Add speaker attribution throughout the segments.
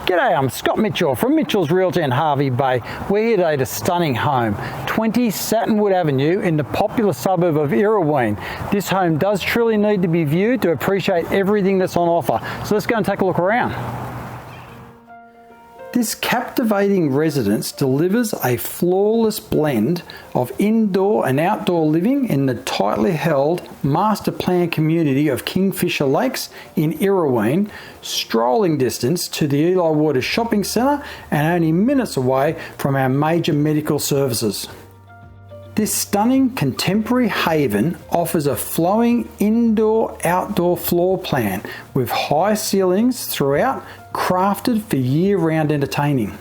Speaker 1: G'day, I'm Scott Mitchell from Mitchell's Realty in Hervey Bay. We're here today at a stunning home, 20 Satinwood Avenue in the popular suburb of Urraween. This home does truly need to be viewed to appreciate everything that's on offer. So let's go and take a look around. This captivating residence delivers a flawless blend of indoor and outdoor living in the tightly held master plan community of Kingfisher Lakes in Urraween, strolling distance to the Eli Waters Shopping Centre and only minutes away from our major medical services. This stunning contemporary haven offers a flowing indoor-outdoor floor plan with high ceilings throughout, crafted for year-round entertaining.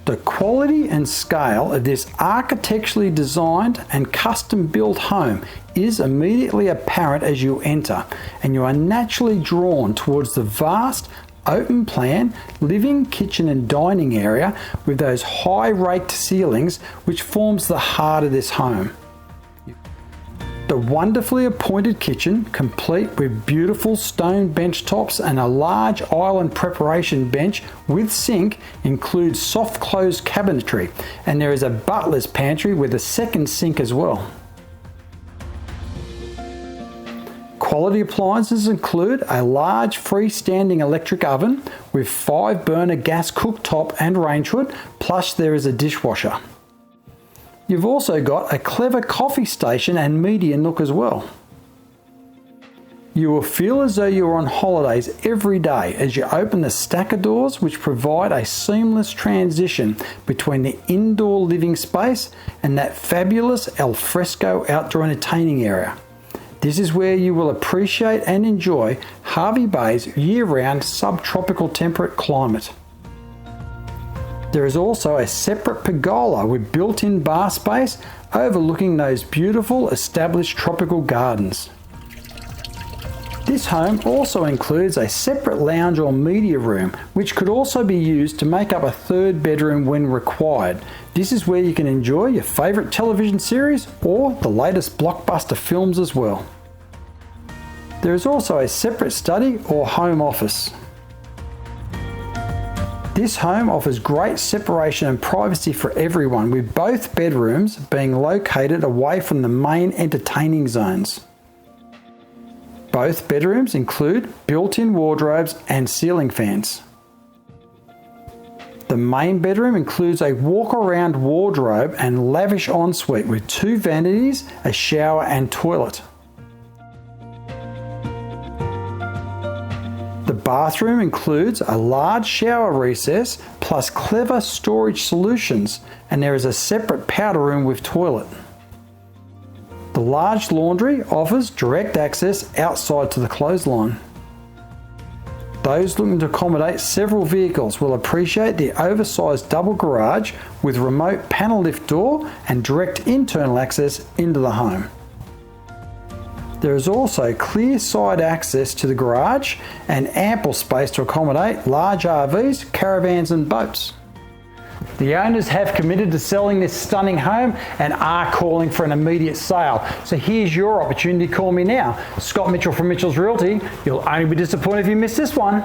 Speaker 1: The quality and scale of this architecturally designed and custom-built home is immediately apparent as you enter, and you are naturally drawn towards the vast, open plan living, kitchen and dining area with those high raked ceilings which forms the heart of this home. The wonderfully appointed kitchen, complete with beautiful stone bench tops and a large island preparation bench with sink, includes soft close cabinetry, and there is a butler's pantry with a second sink as well. Quality appliances include a large freestanding electric oven with 5-burner gas cooktop and range hood, plus there is a dishwasher. You've also got a clever coffee station and media nook as well. You will feel as though you're on holidays every day as you open the stacker doors, which provide a seamless transition between the indoor living space and that fabulous alfresco outdoor entertaining area. This is where you will appreciate and enjoy Hervey Bay's year-round subtropical temperate climate. There is also a separate pergola with built-in bar space overlooking those beautiful established tropical gardens. This home also includes a separate lounge or media room, which could also be used to make up a third bedroom when required. This is where you can enjoy your favourite television series or the latest blockbuster films as well. There is also a separate study or home office. This home offers great separation and privacy for everyone, with both bedrooms being located away from the main entertaining zones. Both bedrooms include built-in wardrobes and ceiling fans. The main bedroom includes a walk-around wardrobe and lavish ensuite with 2 vanities, a shower and toilet. The bathroom includes a large shower recess plus clever storage solutions, and there is a separate powder room with toilet. The large laundry offers direct access outside to the clothesline. Those looking to accommodate several vehicles will appreciate the oversized double garage with remote panel lift door and direct internal access into the home. There is also clear side access to the garage and ample space to accommodate large RVs, caravans and boats. The owners have committed to selling this stunning home and are calling for an immediate sale. So here's your opportunity to call me now. Scott Mitchell from Mitchell's Realty. You'll only be disappointed if you miss this one.